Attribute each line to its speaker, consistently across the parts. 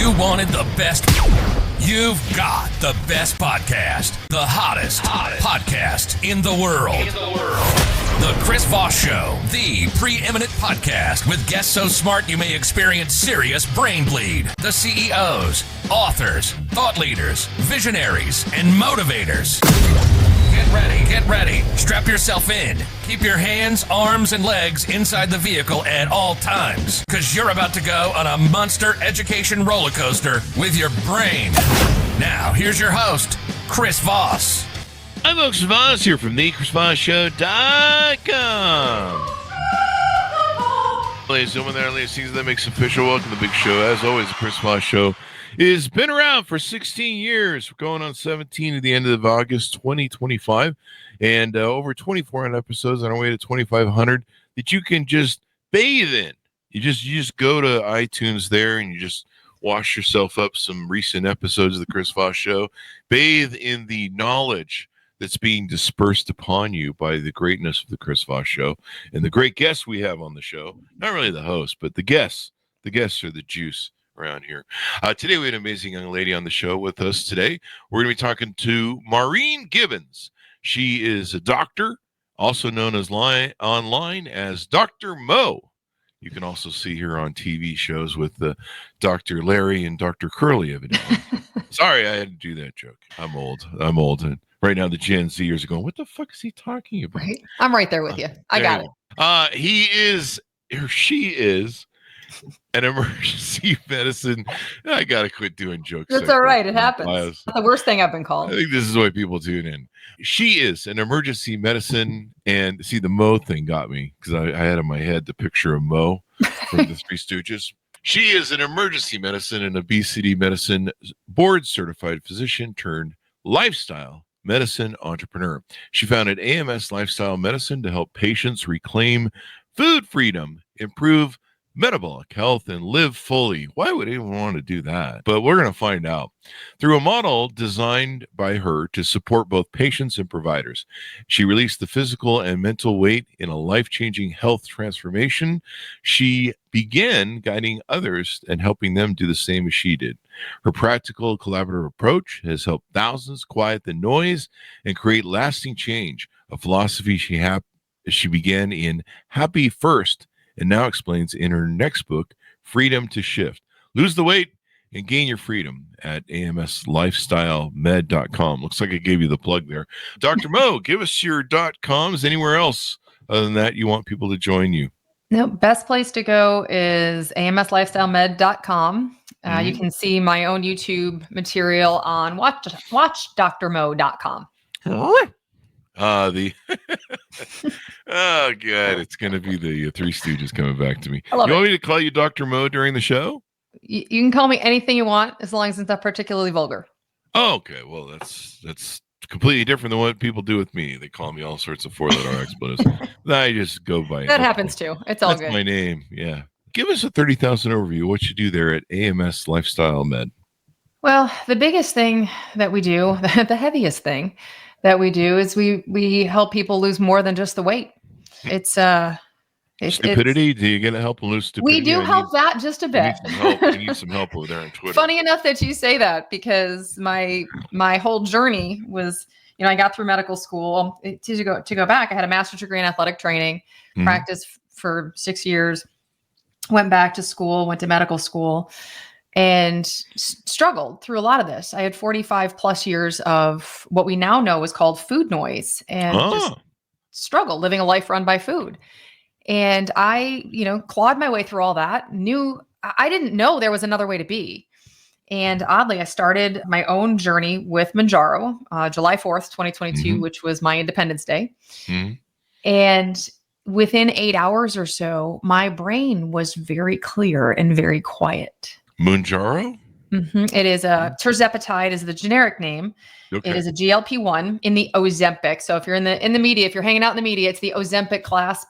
Speaker 1: You wanted the best. You've got the best podcast. The hottest podcast in the world. The Chris Voss Show, the preeminent podcast with guests so smart you may experience serious brain bleed. The CEOs, authors, thought leaders, visionaries, and motivators. Get ready. Strap yourself in. Keep your hands, arms, and legs inside the vehicle at all times, because you're about to go on a monster education roller coaster with your brain. Now, here's your host, Chris Voss.
Speaker 2: I'm Chris Voss here from the ChrisVossShow.com. Ladies and gentlemen, there, ladies and gentlemen, that makes official. Welcome to the big show. As always, the Chris Voss Show has been around for 16 years. We're going on 17 at the end of August 2025, and over 2,400 episodes on our way to 2,500 that you can just bathe in. You just go to iTunes there and you just wash yourself up some recent episodes of the Chris Voss Show. Bathe in the knowledge that's being dispersed upon you by the greatness of the Chris Voss Show and the great guests we have on the show. Not really the host, but the guests. The guests are the juice around here. Today we had an amazing young lady on the show with us today. We're going to be talking to Maureen Gibbons. She is a doctor, also known as online as Dr. Mo. You can also see her on TV shows with Dr. Larry and Dr. Curly, evidently. Sorry, I had to do that joke. I'm old. And right now, the Gen Zers are going, what the fuck is he talking about?
Speaker 3: Right? I'm right there with you. I got it.
Speaker 2: He is, or she is, an emergency medicine. I got to quit doing jokes.
Speaker 3: That's all right. It happens. It's the worst thing I've been called.
Speaker 2: I think this is why people tune in. She is an emergency medicine. And see, the Mo thing got me because I had in my head the picture of Mo from the Three Stooges. She is an emergency medicine and obesity medicine board certified physician turned lifestyle medicine entrepreneur. She founded AMS Lifestyle Medicine to help patients reclaim food freedom, improve metabolic health, and live fully. Why would anyone want to do that? But we're going to find out. Through a model designed by her to support both patients and providers, she released the physical and mental weight in a life-changing health transformation. She began guiding others and helping them do the same as she did. Her practical, collaborative approach has helped thousands quiet the noise and create lasting change, a philosophy she began in Happy First and now explains in her next book, Freedom to Shift. Lose the weight and gain your freedom at amzn.to. Looks like I gave you the plug there. Dr. Mo, give us your .coms. Anywhere else other than that you want people to join you?
Speaker 3: No, best place to go is amslifestylemed.com. You can see my own YouTube material on watchdrmo.com.
Speaker 2: Oh god, it's gonna be the Three Stooges coming back to me. You want me to call you Dr. Mo during the show?
Speaker 3: You can call me anything you want as long as it's not particularly vulgar.
Speaker 2: Oh, okay, well that's completely different than what people do with me. They call me all sorts of 4-letter expletives. I just go by
Speaker 3: that. Happens too. It's all good.
Speaker 2: That's my name. Yeah. Give us a 30,000 overview of what you do there at AMS Lifestyle Med.
Speaker 3: Well, the biggest thing that we do, the heaviest thing that we do is we help people lose more than just the weight. It's
Speaker 2: stupidity. Do you get help lose stupidity?
Speaker 3: We do help that just a bit.
Speaker 2: You need some help over there on Twitter.
Speaker 3: Funny enough that you say that, because my whole journey was, I got through medical school. To go back, I had a master's degree in athletic training, practiced for 6 years, went back to school, went to medical school, and struggled through a lot of this. I had 45 plus years of what we now know is called food noise, and just struggled living a life run by food. And I, clawed my way through all that. I didn't know there was another way to be. And oddly, I started my own journey with Manjaro, July 4th, 2022, which was my Independence Day. And within 8 hours or so, my brain was very clear and very quiet.
Speaker 2: Manjaro?
Speaker 3: It is tirzepatide is the generic name. Okay. It is a GLP-1 in the Ozempic. So if you're in the media, if you're hanging out in the media, it's the Ozempic class,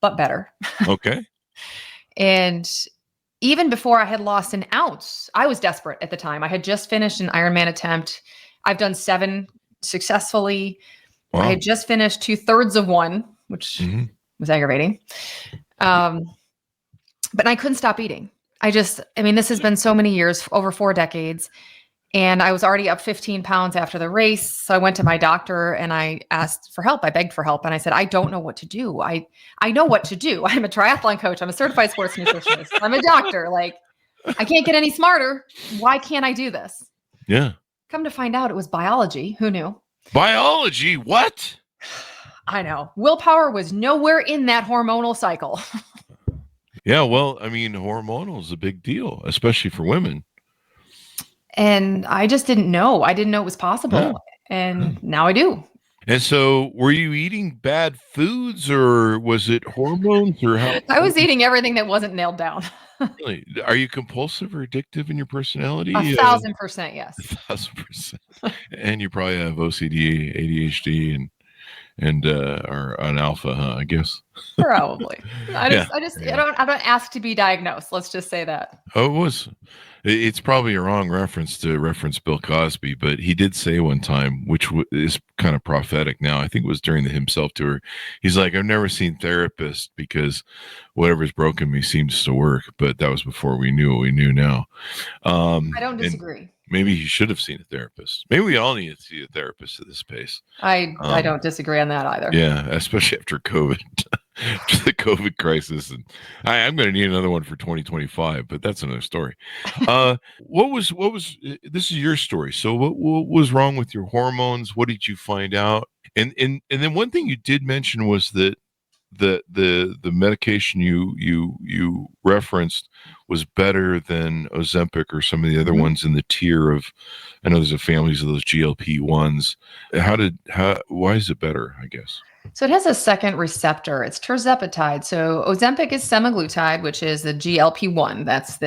Speaker 3: but better. Okay. And even before I had lost an ounce, I was desperate at the time. I had just finished an Ironman attempt. I've done 7 successfully. Wow. I had just finished 2/3 of one, which was aggravating. But I couldn't stop eating. this has been so many years, over 4 decades. And I was already up 15 pounds after the race. So I went to my doctor and I asked for help. I begged for help. And I said, I don't know what to do. I know what to do. I'm a triathlon coach. I'm a certified sports nutritionist. I'm a doctor. Like, I can't get any smarter. Why can't I do this?
Speaker 2: Yeah.
Speaker 3: Come to find out, it was biology. Who knew?
Speaker 2: Biology? What?
Speaker 3: I know. Willpower was nowhere in that hormonal cycle.
Speaker 2: Yeah. Well, I mean, hormonal is a big deal, especially for women.
Speaker 3: And I just didn't know. I didn't know it was possible.
Speaker 2: Yeah.
Speaker 3: And now I do.
Speaker 2: And so were you eating bad foods or was it hormones or how?
Speaker 3: I was eating everything that wasn't nailed down.
Speaker 2: Really? Are you compulsive or addictive in your personality?
Speaker 3: 1,000%, yes.
Speaker 2: 1,000%. And you probably have OCD, ADHD, and are an alpha, huh? I guess.
Speaker 3: Probably. I don't ask to be diagnosed. Let's just say that.
Speaker 2: Oh, it's probably a wrong reference to reference Bill Cosby, but he did say one time, which is kind of prophetic now. I think it was during the Himself tour. He's like, I've never seen therapists because whatever's broken me seems to work. But that was before we knew what we knew now.
Speaker 3: I don't disagree.
Speaker 2: Maybe he should have seen a therapist. Maybe we all need to see a therapist at this pace.
Speaker 3: I don't disagree on that either.
Speaker 2: Yeah, especially after COVID, after the COVID crisis. And I'm going to need another one for 2025, but that's another story. What was this is your story. So what was wrong with your hormones? What did you find out? And then one thing you did mention was that the medication you referenced was better than Ozempic or some of the other ones in the tier of, I know there's a families of those GLP-1s. Why is it better, I guess?
Speaker 3: So it has a second receptor. It's tirzepatide. So Ozempic is semaglutide, which is the GLP-1. That's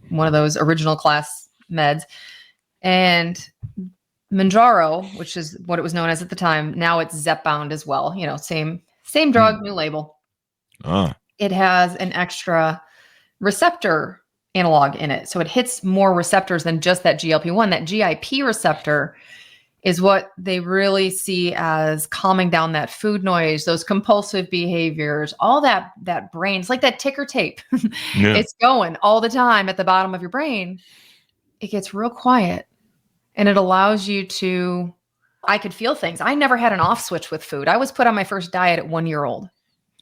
Speaker 3: one of those original class meds. And Mounjaro, which is what it was known as at the time, now it's Zepbound as well. You know, same drug, new label. It has an extra receptor analog in it. So it hits more receptors than just that GLP-1. That GIP receptor is what they really see as calming down that food noise, those compulsive behaviors, all that brain. It's like that ticker tape.
Speaker 2: Yeah.
Speaker 3: It's going all the time at the bottom of your brain. It gets real quiet and it allows you to, I could feel things. I never had an off switch with food. I was put on my first diet at 1 year old.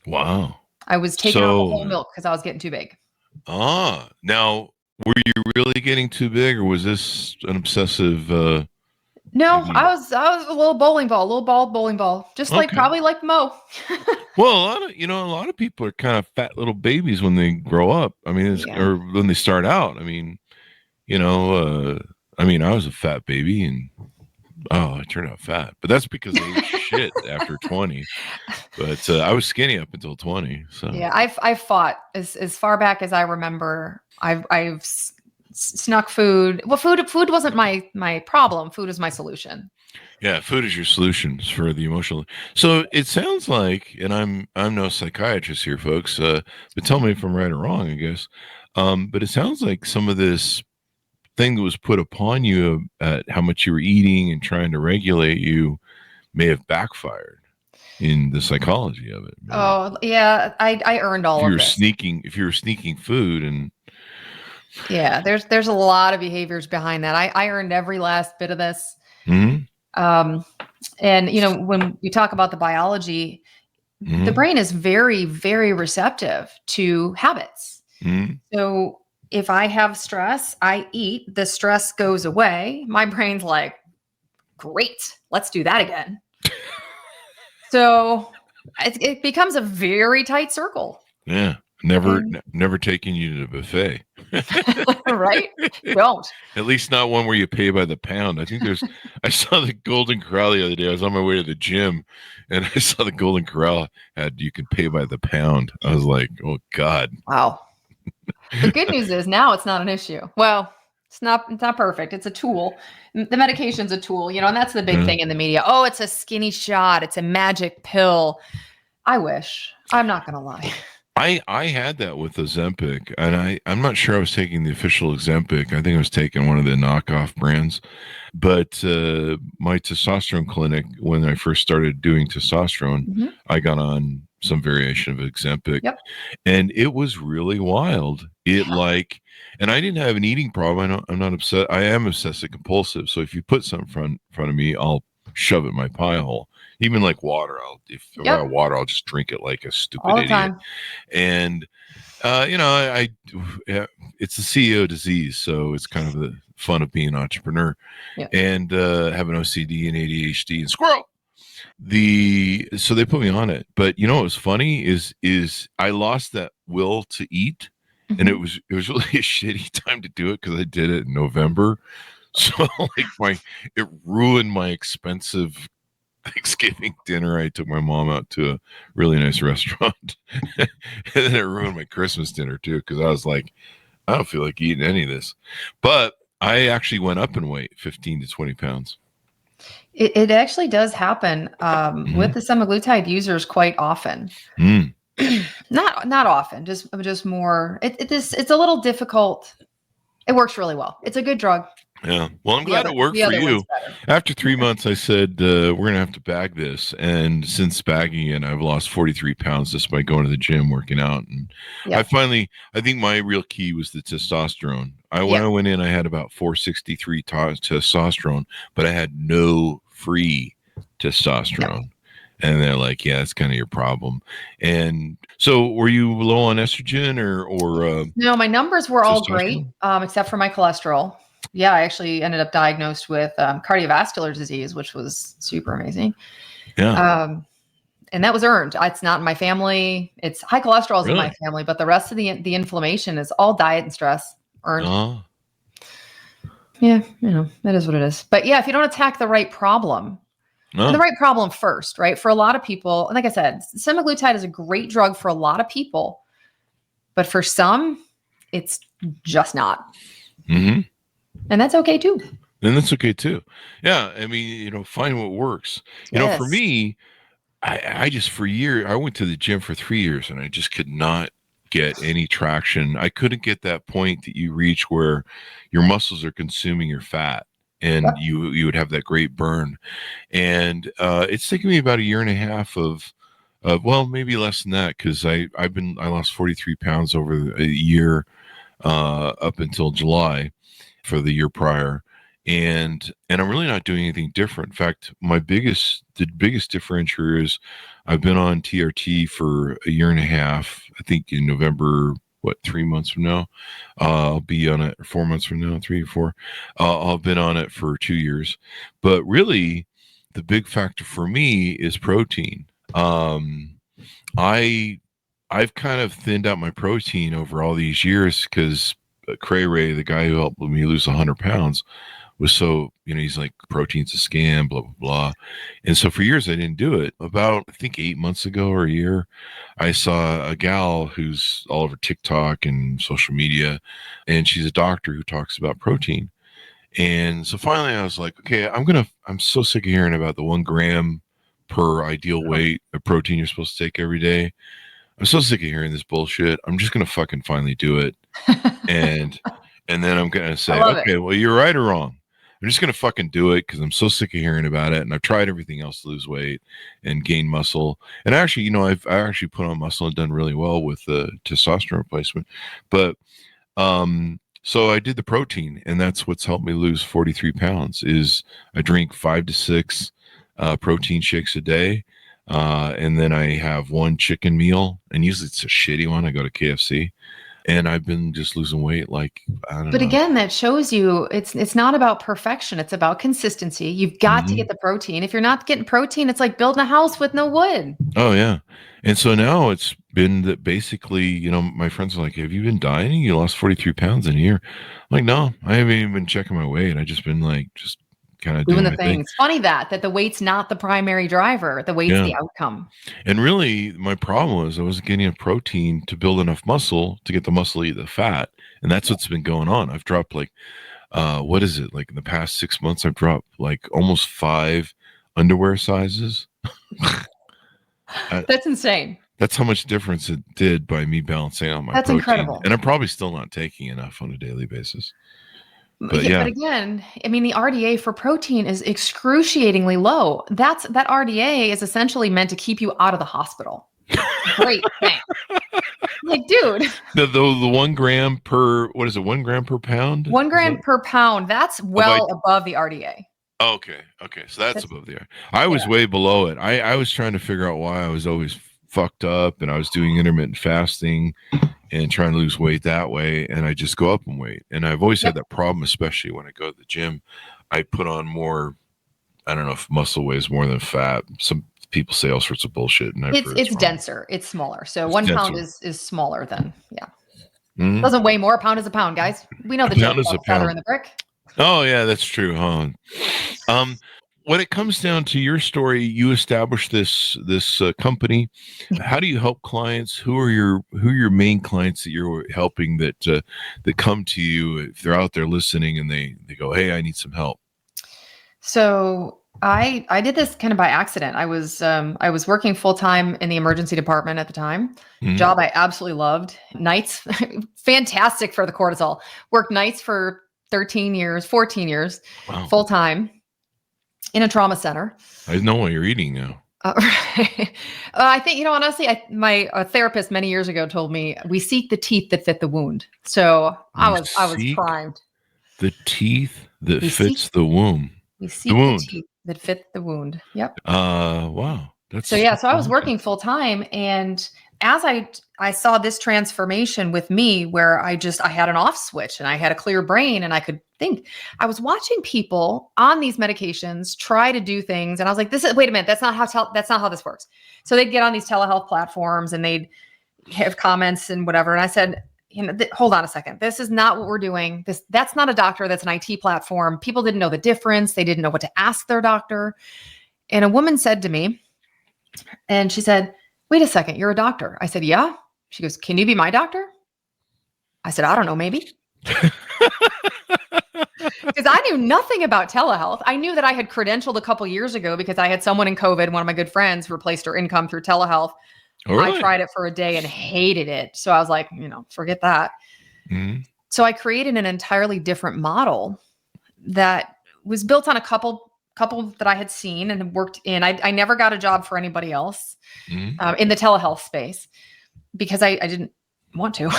Speaker 2: Wow.
Speaker 3: I was taking out the whole milk because I was getting too big.
Speaker 2: Now, were you really getting too big or was this an obsessive,
Speaker 3: No, I was a little bowling ball, just like probably like Mo.
Speaker 2: Well, a lot of people are kind of fat little babies when they grow up. I mean, or when they start out. I mean, I was a fat baby and I turned out fat, but that's because I ate shit after 20. But I was skinny up until 20. So
Speaker 3: yeah, I've fought as far back as I remember. I've snuck food. Well, food wasn't my problem. Food is my solution.
Speaker 2: Yeah, food is your solutions for the emotional. So it sounds like, and I'm no psychiatrist here, folks, but tell me if I'm right or wrong, I guess. But it sounds like some of this thing that was put upon you at how much you were eating and trying to regulate you may have backfired in the psychology of it. Maybe.
Speaker 3: Oh yeah, I earned all of this.
Speaker 2: If you were sneaking food and
Speaker 3: yeah, there's a lot of behaviors behind that. I earned every last bit of this.
Speaker 2: Mm-hmm.
Speaker 3: And when you talk about the biology, the brain is very, very receptive to habits.
Speaker 2: Mm-hmm.
Speaker 3: So if I have stress, I eat, the stress goes away. My brain's like, great, let's do that again. So it becomes a very tight circle.
Speaker 2: Yeah. Never taking you to the buffet.
Speaker 3: Right? Don't.
Speaker 2: At least not one where you pay by the pound. I think I saw the Golden Corral the other day. I was on my way to the gym and I saw the Golden Corral had you can pay by the pound. I was like, oh God.
Speaker 3: Wow. The good news is now it's not an issue. Well, it's not perfect. It's a tool. The medication's a tool, and that's the big thing in the media. Oh, it's a skinny shot. It's a magic pill. I wish. I'm not going to lie.
Speaker 2: I had that with Ozempic, and I'm not sure I was taking the official Ozempic. I think I was taking one of the knockoff brands. But my testosterone clinic, when I first started doing testosterone, I got on some variation of Ozempic.
Speaker 3: Yep.
Speaker 2: And it was really wild. And I didn't have an eating problem. I'm not upset. I am obsessive compulsive. So if you put something in front of me, I'll shove it in my pie hole. Even like water. If I got water, I'll just drink it like a stupid idiot. Time. And it's the CEO disease, so it's kind of the fun of being an entrepreneur, and having OCD and ADHD and squirrel. So they put me on it, but what was funny is I lost that will to eat, and it was really a shitty time to do it because I did it in November, so it ruined my expensive Thanksgiving dinner. I took my mom out to a really nice restaurant, and then it ruined my Christmas dinner too because I was like, I don't feel like eating any of this. But I actually went up in weight 15 to 20 pounds.
Speaker 3: It actually does happen with the semaglutide users quite often. Not often, just more. It's a little difficult. It works really well. It's a good drug.
Speaker 2: Yeah. Well, I'm glad it worked for you. After 3 months, I said, we're going to have to bag this. And since bagging it, I've lost 43 pounds just by going to the gym, working out. And I think my real key was the testosterone. When I went in, I had about 463 testosterone, but I had no free testosterone. Yep. And they're like, yeah, that's kind of your problem. And so were you low on estrogen or
Speaker 3: no, my numbers were all great, except for my cholesterol. Yeah, I actually ended up diagnosed with cardiovascular disease, which was super amazing. Yeah. And that was earned. It's not in my family. It's high cholesterol is in my family, but the rest of the inflammation is all diet and stress earned. Oh. Yeah, that is what it is. But yeah, if you don't attack the right problem, the right problem first, right? For a lot of people, and like I said, semaglutide is a great drug for a lot of people, but for some, it's just not. Mm-hmm. And that's okay too.
Speaker 2: Yeah. I mean, find what works. For me, I just for years, I went to the gym for 3 years and I just could not get any traction. I couldn't get that point that you reach where your muscles are consuming your fat and you would have that great burn. And it's taken me about a year and a half of well, maybe less than that, because I lost 43 pounds over a year up until July for the year prior, and I'm really not doing anything different. In fact, the biggest differentiator is I've been on TRT for a year and a half. I think in November, 3 months from now, I'll be on it. 4 months from now, 3 or 4. I've been on it for 2 years, but really, the big factor for me is protein. I've kind of thinned out my protein over all these years because Cray Ray, the guy who helped me lose 100 pounds, was so, he's like, protein's a scam, blah, blah, blah. And so for years, I didn't do it. About, I think 8 months ago or a year, I saw a gal who's all over TikTok and social media, and she's a doctor who talks about protein. And so finally I was like, okay, I'm so sick of hearing about the 1 gram per ideal weight of protein you're supposed to take every day. I'm so sick of hearing this bullshit. I'm just going to fucking finally do it. and then I'm going to say, okay, well, you're right or wrong. I'm just going to fucking do it because I'm so sick of hearing about it. And I've tried everything else to lose weight and gain muscle. And actually, I actually put on muscle and done really well with the testosterone replacement. But so I did the protein, and that's what's helped me lose 43 pounds is I drink 5 to 6 protein shakes a day. And then I have 1 chicken meal, and usually it's a shitty one. I go to KFC, and I've been just losing weight. Like, I don't know.
Speaker 3: But again, that shows you it's not about perfection. It's about consistency. You've got to get the protein. If you're not getting protein, it's like building a house with no wood.
Speaker 2: Oh yeah. And so now it's been that basically, my friends are like, have you been dieting? You lost 43 pounds in a year. I'm like, no, I haven't even been checking my weight. I just been like, just kind of doing the thing.
Speaker 3: It's funny that the weight's not the primary driver. The weight's the outcome.
Speaker 2: And really, my problem was I wasn't getting enough protein to build enough muscle to get the muscle to eat the fat. And that's what's been going on. I've dropped like, what is it? Like in the past 6 months, I've dropped like almost 5 underwear sizes.
Speaker 3: That's insane.
Speaker 2: That's how much difference it did by me balancing out my protein. That's incredible. And I'm probably still not taking enough on a daily basis. But
Speaker 3: again, I mean, the RDA for protein is excruciating low. That RDA is essentially meant to keep you out of the hospital. Great, thanks. Like, dude,
Speaker 2: The 1 gram per, what is it? 1 gram per pound?
Speaker 3: 1 gram per pound. That's well above the RDA.
Speaker 2: Okay. So that's above the air. I was way below it. I was trying to figure out why I was always fucked up, and I was doing intermittent fasting and trying to lose weight that way. And I just go up in weight. And I've always had that problem, especially when I go to the gym. I put on more, I don't know if muscle weighs more than fat. Some people say all sorts of bullshit. And
Speaker 3: it's denser. It's smaller. So it's 1 pound is smaller than,
Speaker 2: Mm-hmm.
Speaker 3: Doesn't weigh more. A pound is a pound, guys. We know the
Speaker 2: pound is a
Speaker 3: feather
Speaker 2: pound
Speaker 3: in the brick.
Speaker 2: Oh yeah, that's true. Huh? When it comes down to your story, you established this company. How do you help clients? Who are your main clients that you're helping that come to you if they're out there listening and they go, hey, I need some help?
Speaker 3: So I did this kind of by accident. I was working full time in the emergency department at the time.
Speaker 2: Mm-hmm.
Speaker 3: Job I absolutely loved. Nights, fantastic for the cortisol. Worked nights for 14 years,
Speaker 2: wow.
Speaker 3: Full time in a trauma center.
Speaker 2: I know what you're eating now.
Speaker 3: I think, honestly, my therapist many years ago told me we seek the teeth that fit the wound. So I was primed.
Speaker 2: The teeth that fits the womb.
Speaker 3: We seek the teeth that fit the wound. Yep.
Speaker 2: Wow.
Speaker 3: So I was working full time, and as I saw this transformation with me where I had an off switch and I had a clear brain and I could think. I was watching people on these medications try to do things, and I was like, wait a minute, that's not how this works. So they'd get on these telehealth platforms and they'd have comments and whatever. And I said, hold on a second. This is not what we're doing. That's not a doctor. That's an IT platform. People didn't know the difference. They didn't know what to ask their doctor. And a woman said to me, and she said, wait a second, you're a doctor. I said, yeah. She goes, can you be my doctor? I said, I don't know, maybe. Because I knew nothing about telehealth. I knew that I had credentialed a couple years ago because I had someone in COVID, one of my good friends, replaced her income through telehealth. Right. I tried it for a day and hated it. So I was like, forget that. Mm-hmm. So I created an entirely different model that was built on a couple that I had seen and worked in. I never got a job for anybody else in the telehealth space because I didn't want to.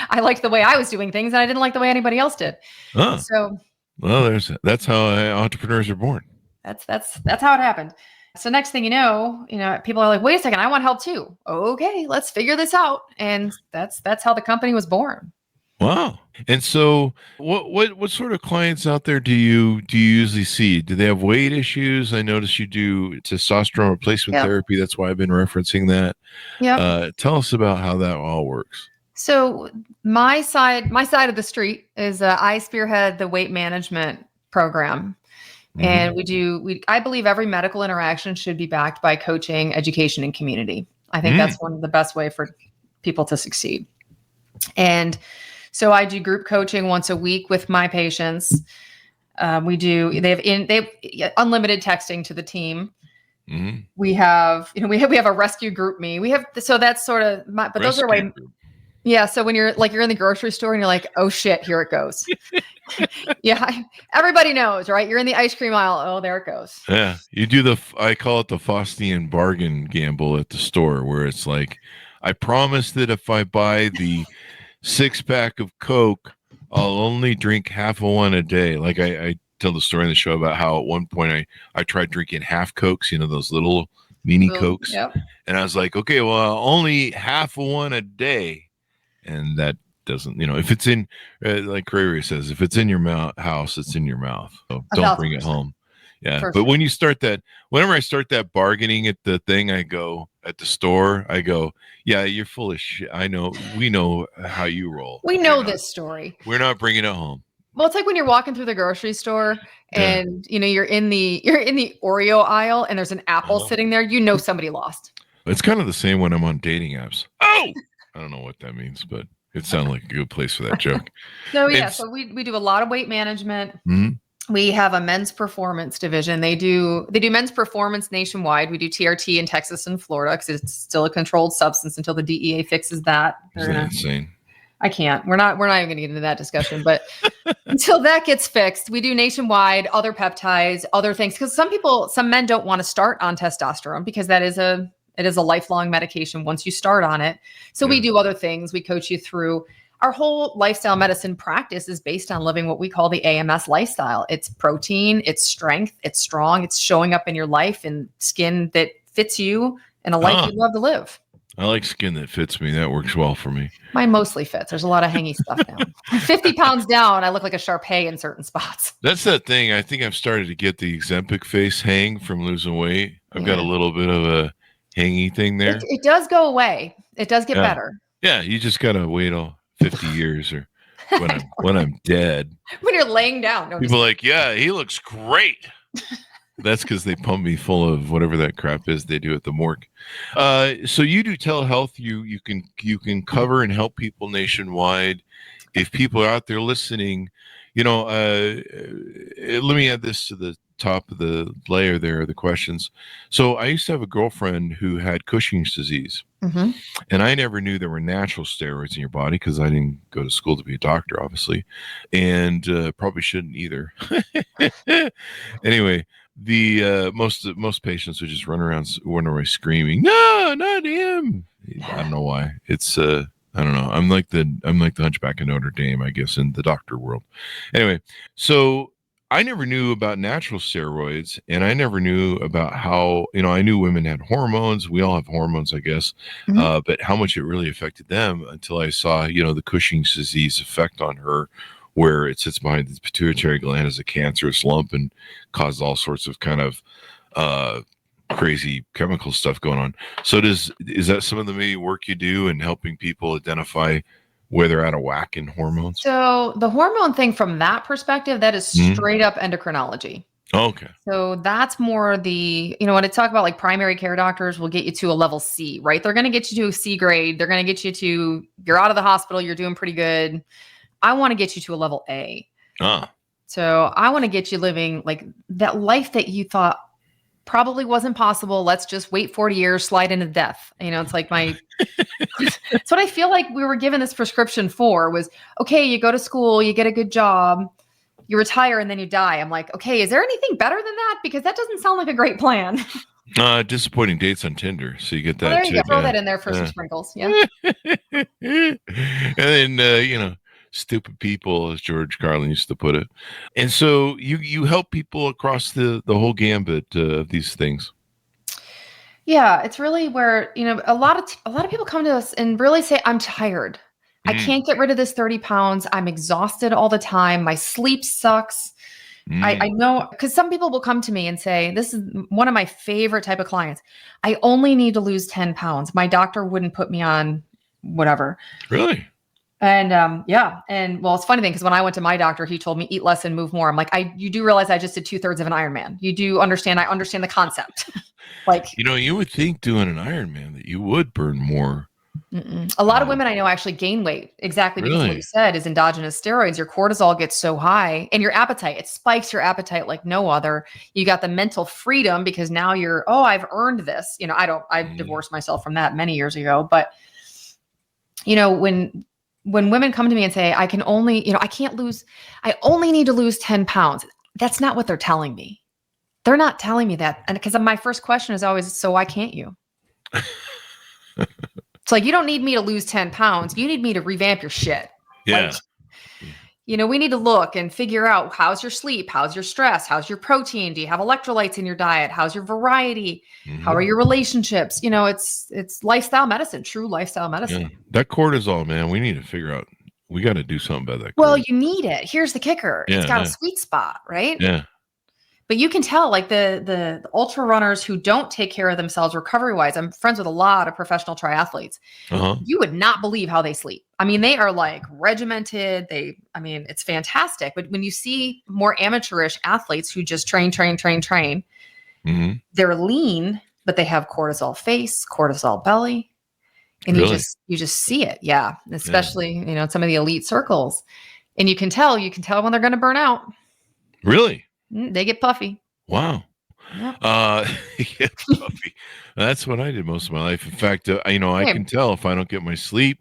Speaker 3: I liked the way I was doing things and I didn't like the way anybody else did.
Speaker 2: Oh.
Speaker 3: So,
Speaker 2: well, that's how entrepreneurs are born.
Speaker 3: That's how it happened. So next thing you know, people are like, wait a second, I want help too. Okay, let's figure this out. And that's how the company was born.
Speaker 2: Wow. And so what sort of clients out there do you usually see? Do they have weight issues? I notice you do testosterone replacement therapy. That's why I've been referencing that. Yeah. Tell us about how that all works.
Speaker 3: So my side of the street is I spearhead the weight management program. Mm-hmm. And I believe every medical interaction should be backed by coaching, education, and community. I think that's one of the best way for people to succeed. And so I do group coaching once a week with my patients. They have unlimited texting to the team. Mm-hmm. We have a rescue group me. So that's sort of but those are way. Yeah. So when you're in the grocery store and you're like, oh shit, here it goes. Yeah. Everybody knows, right? You're in the ice cream aisle. Oh, there it goes.
Speaker 2: Yeah. You do I call it the Faustian bargain gamble at the store where it's like, I promise that if I buy the 6-pack of Coke, I'll only drink half of one a day. Like I tell the story in the show about how at one point I tried drinking half Cokes, those little mini Cokes. Yep. And I was like, okay, well, only half of one a day. And that doesn't, if it's in, like Crary says, if it's in your house, it's in your mouth. So don't bring it home. Yeah. Perfect. But when you start whenever I start that bargaining at the thing, at the store, I go, yeah, you're full of shit. We know how you roll.
Speaker 3: We know this story.
Speaker 2: We're not bringing it home.
Speaker 3: Well, it's like when you're walking through the grocery store and, you're in the Oreo aisle and there's an apple sitting there, somebody lost.
Speaker 2: It's kind of the same when I'm on dating apps. Oh, I don't know what that means, but it sounded like a good place for that joke.
Speaker 3: So we do a lot of weight management. Mm-hmm. We have a men's performance division. They do men's performance nationwide. We do TRT in Texas and Florida because it's still a controlled substance until the DEA fixes that.
Speaker 2: Is that insane?
Speaker 3: I can't. We're not even going to get into that discussion, but until that gets fixed, we do nationwide, other peptides, other things. Because some men don't want to start on testosterone because that is a It is a lifelong medication once you start on it. So we do other things. We coach you through. Our whole lifestyle medicine practice is based on living what we call the AMS lifestyle. It's protein, it's strength, it's strong, it's showing up in your life and skin that fits you and a life you love to live.
Speaker 2: I like skin that fits me. That works well for me.
Speaker 3: Mine mostly fits. There's a lot of hangy stuff now. 50 pounds down, I look like a Shar-Pei in certain spots.
Speaker 2: That's that thing. I think I've started to get the Ozempic face hang from losing weight. I've got a little bit of a hangy thing there.
Speaker 3: It does go away. It does get better.
Speaker 2: Yeah, you just got to wait 50 years or when I'm dead.
Speaker 3: When you're laying down.
Speaker 2: People are like, yeah, he looks great. That's because they pump me full of whatever that crap is they do at the morgue. So you do telehealth. You can cover and help people nationwide. If people are out there listening, let me add this to the top of the layer there, the questions. So I used to have a girlfriend who had Cushing's disease.
Speaker 3: Mm-hmm.
Speaker 2: And I never knew there were natural steroids in your body because I didn't go to school to be a doctor, obviously, and probably shouldn't either. Anyway, the most patients would just run around screaming, "No, not him!" I don't know why. It's I don't know. I'm like the Hunchback of Notre Dame, I guess, in the doctor world. Anyway, so I never knew about natural steroids, and I never knew about how, I knew women had hormones. We all have hormones, I guess, but how much it really affected them until I saw, the Cushing's disease effect on her, where it sits behind the pituitary gland as a cancerous lump and causes all sorts of kind of crazy chemical stuff going on. So is that some of the maybe work you do in helping people identify where they're out of whack in hormones?
Speaker 3: So the hormone thing from that perspective, that is straight up endocrinology.
Speaker 2: Okay.
Speaker 3: So that's more the, when I talk about like primary care doctors will get you to a level C, right? They're going to get you to a C grade. They're going to get you to, you're out of the hospital. You're doing pretty good. I want to get you to a level A. So I want to get you living like that life that you thought probably wasn't possible. Let's just wait 40 years, slide into death. It's like it's what I feel like we were given this prescription for was, okay, you go to school, you get a good job, you retire, and then you die. I'm like, okay, is there anything better than that? Because that doesn't sound like a great plan.
Speaker 2: Disappointing dates on Tinder. So you get that.
Speaker 3: There you go. Throw that in there for some sprinkles. Yeah.
Speaker 2: And then, stupid people, as George Carlin used to put it. And so you help people across the whole gambit of these things.
Speaker 3: Yeah, it's really where, a lot of people come to us and really say, I'm tired. I can't get rid of this 30 pounds. I'm exhausted all the time. My sleep sucks. I know, because some people will come to me and say, this is one of my favorite type of clients. I only need to lose 10 pounds. My doctor wouldn't put me on whatever.
Speaker 2: Really?
Speaker 3: And and well, it's funny thing because when I went to my doctor, he told me eat less and move more. I'm like, you do realize I just did 2/3 of an Ironman. You do understand? I understand the concept. Like,
Speaker 2: you would think doing an Ironman that you would burn more.
Speaker 3: A lot of women I know actually gain weight exactly because what you said is endogenous steroids. Your cortisol gets so high, and your appetite, it spikes your appetite like no other. You got the mental freedom because now you're, I've earned this. I've divorced myself from that many years ago, but when women come to me and say, I only need to lose 10 pounds. That's not what they're telling me. They're not telling me that. And because my first question is always, so why can't you? It's like, you don't need me to lose 10 pounds. You need me to revamp your shit.
Speaker 2: Yeah.
Speaker 3: We need to look and figure out how's your sleep? How's your stress? How's your protein? Do you have electrolytes in your diet? How's your variety? How are your relationships? It's lifestyle medicine, true lifestyle medicine.
Speaker 2: Yeah. That cortisol, man, we need to figure out. We got to do something about that.
Speaker 3: Well, you need it. Here's the kicker. It's got a sweet spot, right?
Speaker 2: Yeah.
Speaker 3: But you can tell, like the ultra runners who don't take care of themselves recovery wise. I'm friends with a lot of professional triathletes. You would not believe how they sleep. I mean, they are like regimented. It's fantastic. But when you see more amateurish athletes who just train, they're lean, but they have cortisol face, cortisol belly, and
Speaker 2: really?
Speaker 3: you just see it. Yeah, especially in some of the elite circles, and you can tell when they're going to burn out.
Speaker 2: Really?
Speaker 3: They get puffy.
Speaker 2: Wow.
Speaker 3: Yep.
Speaker 2: Get puffy. That's what I did most of my life. In fact, I can tell if I don't get my sleep,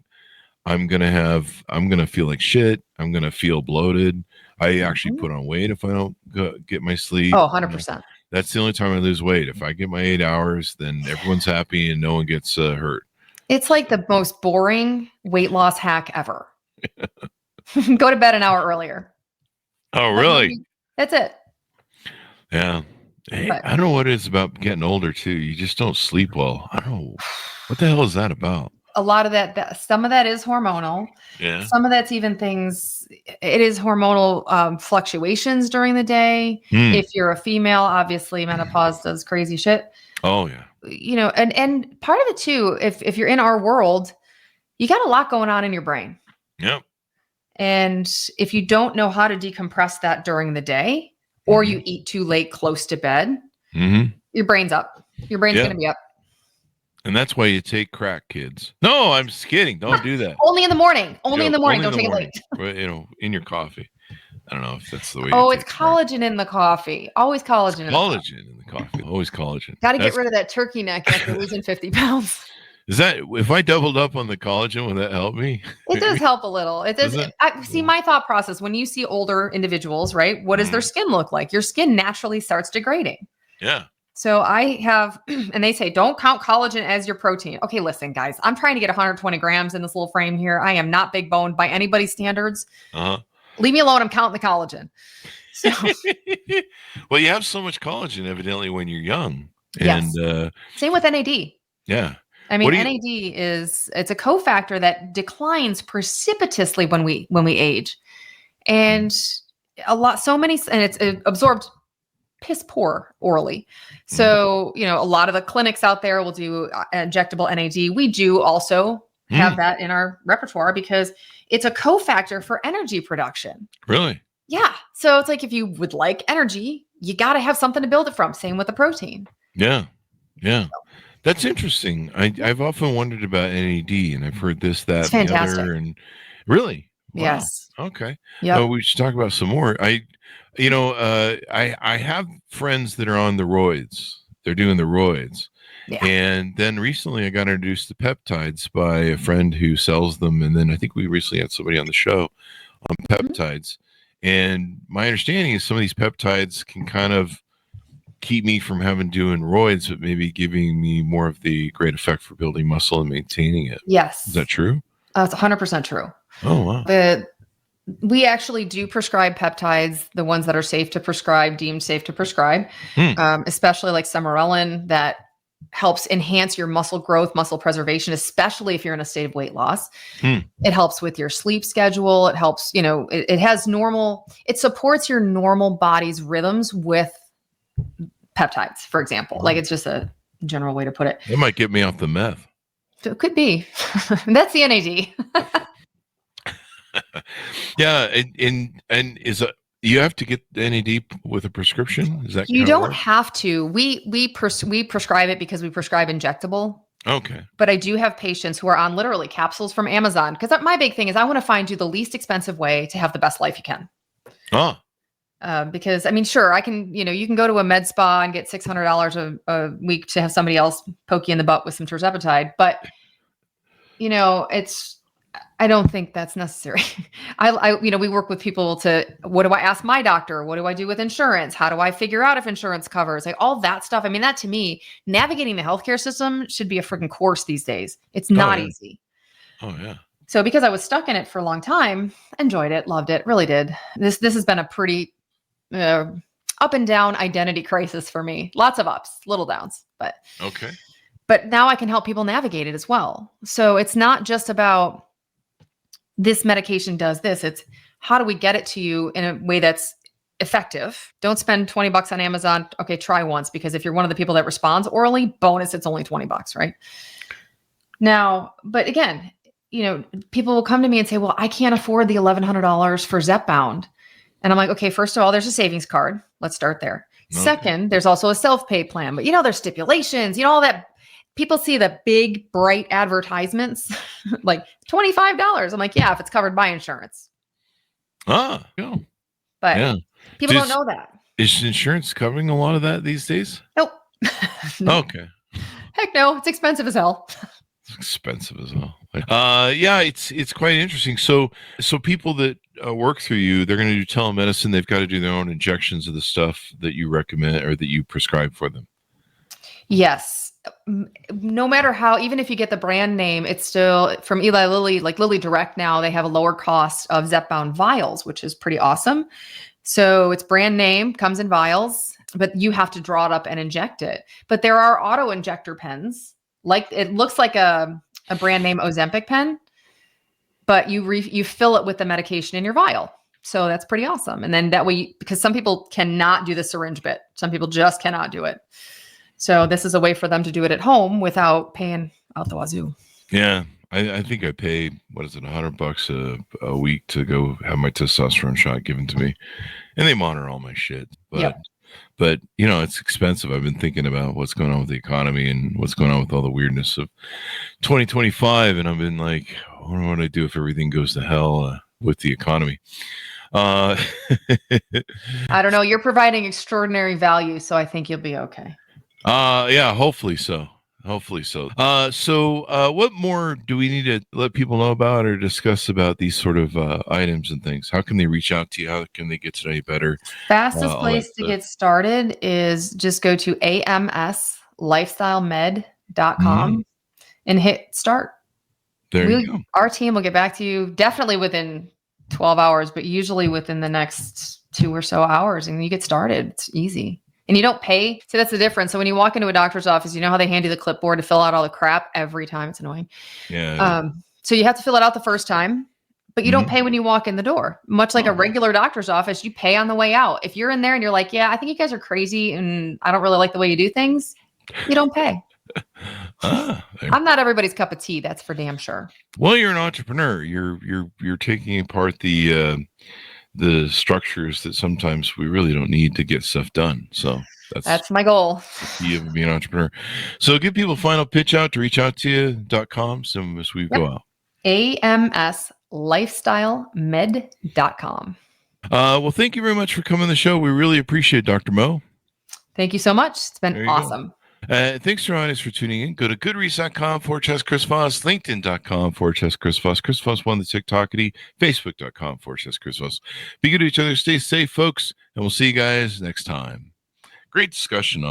Speaker 2: I'm going to feel like shit. I'm going to feel bloated. I actually put on weight if I don't get my sleep.
Speaker 3: Oh, 100%.
Speaker 2: That's the only time I lose weight. If I get my 8 hours, then everyone's happy and no one gets hurt.
Speaker 3: It's like the most boring weight loss hack ever. Go to bed an hour earlier.
Speaker 2: Oh, really?
Speaker 3: That's it.
Speaker 2: Yeah. Hey, I don't know what it is about getting older too. You just don't sleep well. I don't know. What the hell is that about?
Speaker 3: A lot of that, some of that is hormonal.
Speaker 2: Yeah.
Speaker 3: Some of that's even things, it is hormonal fluctuations during the day. If you're a female, obviously menopause does crazy shit.
Speaker 2: Oh, yeah.
Speaker 3: You know, and part of it too, if you're in our world, you got a lot going on in your brain.
Speaker 2: Yep.
Speaker 3: And if you don't know how to decompress that during the day, or you eat too late close to bed, your brain's up. Your brain's going to be up.
Speaker 2: And that's why you take crack, kids. No, I'm just kidding. Don't do that.
Speaker 3: Only in the morning. Only in the morning. Don't take it late.
Speaker 2: You know, in your coffee. I don't know if that's the way.
Speaker 3: Oh, it's collagen in the coffee. Always collagen.
Speaker 2: Collagen in the coffee. Always collagen.
Speaker 3: Got to get rid of that turkey neck after losing 50 pounds.
Speaker 2: Is that, if I doubled up on the collagen, would that help me?
Speaker 3: It does help a little. It does. See, my thought process, when you see older individuals, right? What does their skin look like? Your skin naturally starts degrading.
Speaker 2: Yeah.
Speaker 3: So I have, and they say, don't count collagen as your protein. Okay, listen, guys, I'm trying to get 120 grams in this little frame here. I am not big boned by anybody's standards. Leave me alone. I'm counting the collagen. So.
Speaker 2: Well, you have so much collagen evidently when you're young. And
Speaker 3: same with NAD.
Speaker 2: Yeah.
Speaker 3: I mean, NAD it's a cofactor that declines precipitously when we age. And and it's absorbed piss poor orally. So, you know, a lot of the clinics out there will do injectable NAD. We do also have that in our repertoire because it's a cofactor for energy production.
Speaker 2: Really?
Speaker 3: Yeah. So it's like, if you would like energy, you got to have something to build it from. Same with the protein.
Speaker 2: Yeah. Yeah. That's interesting. I've often wondered about NAD, and I've heard this, that, and the other. And really? Wow. Yes. Okay. Yeah. We should talk about some more. I have friends that are on the roids. They're doing the roids. Yeah. And then recently I got introduced to peptides by a friend who sells them. And then I think we recently had somebody on the show on peptides. And my understanding is some of these peptides can kind of keep me from having doing roids, but maybe giving me more of the great effect for building muscle and maintaining it.
Speaker 3: Yes.
Speaker 2: Is that true?
Speaker 3: It's 100% true.
Speaker 2: Oh, wow.
Speaker 3: We actually do prescribe peptides, the ones that are safe to prescribe, deemed safe to prescribe, especially like Semarelin, that helps enhance your muscle growth, muscle preservation, especially if you're in a state of weight loss. It helps with your sleep schedule. It helps, you know, it supports your normal body's rhythms with peptides, for example. Like, it's just a general way to put it.
Speaker 2: It might get me off the meth.
Speaker 3: So it could be. That's the NAD.
Speaker 2: Yeah, and you have to get the NAD with a prescription? Is that
Speaker 3: you don't have to? We prescribe it because we prescribe injectable.
Speaker 2: Okay.
Speaker 3: But I do have patients who are on literally capsules from Amazon, because my big thing is I want to find you the least expensive way to have the best life you can.
Speaker 2: Oh.
Speaker 3: Because I mean, sure, I can, you know, you can go to a med spa and get $600 a week to have somebody else poke you in the butt with some tirzepatide, but you know, I don't think that's necessary. We work with people what do I ask my doctor? What do I do with insurance? How do I figure out if insurance covers? Like, all that stuff. I mean, that to me, navigating the healthcare system should be a freaking course these days. It's not easy.
Speaker 2: Oh yeah.
Speaker 3: So because I was stuck in it for a long time, enjoyed it, loved it, really did. This has been a pretty up and down identity crisis for me. Lots of ups, little downs, but
Speaker 2: okay.
Speaker 3: But now I can help people navigate it as well. So it's not just about this medication does this. It's how do we get it to you in a way that's effective? Don't spend $20 on Amazon. Okay, try once, because if you're one of the people that responds orally, bonus, it's only $20, right? Now, but again, you know, people will come to me and say, well, I can't afford the $1,100 for Zepbound. And I'm like, okay, first of all, there's a savings card. Let's start there. Okay. Second, there's also a self-pay plan, but you know, there's stipulations, you know, all that. People see the big, bright advertisements, like $25. I'm like, yeah, if it's covered by insurance.
Speaker 2: Ah, yeah.
Speaker 3: But people don't know that.
Speaker 2: Is insurance covering a lot of that these days?
Speaker 3: Nope.
Speaker 2: No. Okay.
Speaker 3: Heck no, it's expensive as hell.
Speaker 2: It's expensive as well. Yeah, it's quite interesting. So people that work through you, they're going to do telemedicine. They've got to do their own injections of the stuff that you recommend or that you prescribe for them.
Speaker 3: Yes. No matter how, even if you get the brand name, it's still from Eli Lilly, like Lilly Direct now, they have a lower cost of Zepbound vials, which is pretty awesome. So it's brand name, comes in vials, but you have to draw it up and inject it. But there are auto injector pens, like it looks like a brand name Ozempic pen, but you fill it with the medication in your vial. So that's pretty awesome. And then that way, because some people cannot do the syringe bit, some people just cannot do it. So this is a way for them to do it at home without paying out the wazoo.
Speaker 2: Yeah. I think I pay, what is it, $100 a week to go have my testosterone shot given to me. And they monitor all my shit. But you know, it's expensive. I've been thinking about what's going on with the economy and what's going on with all the weirdness of 2025. And I've been like, I wonder what I do if everything goes to hell with the economy.
Speaker 3: I don't know. You're providing extraordinary value, so I think you'll be okay.
Speaker 2: Yeah, hopefully so. What more do we need to let people know about or discuss about these sort of items and things? How can they reach out to you? How can they get to know you better?
Speaker 3: Fastest place to get started is just go to amzlifestylemed.com and hit start.
Speaker 2: You go.
Speaker 3: Our team will get back to you definitely within 12 hours, but usually within the next 2 or so hours, and you get started. It's easy. And you don't pay. So that's the difference. So when you walk into a doctor's office, you know how they hand you the clipboard to fill out all the crap every time. It's annoying.
Speaker 2: Yeah.
Speaker 3: So you have to fill it out the first time, but you don't pay when you walk in the door. Much like a regular doctor's office, you pay on the way out. If you're in there and you're like, yeah, I think you guys are crazy and I don't really like the way you do things, you don't pay. I'm not everybody's cup of tea. That's for damn sure.
Speaker 2: Well, you're an entrepreneur. You're taking apart the structures that sometimes we really don't need to get stuff done. So that's
Speaker 3: my goal.
Speaker 2: The key of being an entrepreneur. So give people a final pitch out to reach out to you.com. So as we go out.
Speaker 3: amzlifestylemed.com.
Speaker 2: Well, thank you very much for coming on the show. We really appreciate it, Dr. Mo.
Speaker 3: Thank you so much. It's been awesome.
Speaker 2: Thanks for audience for tuning in. Go to goodreads.com/Chris Voss, LinkedIn.com/Chris Voss, Chris Voss won the TikTokity, Facebook.com/Chris Voss. Be good to each other. Stay safe, folks, and we'll see you guys next time. Great discussion on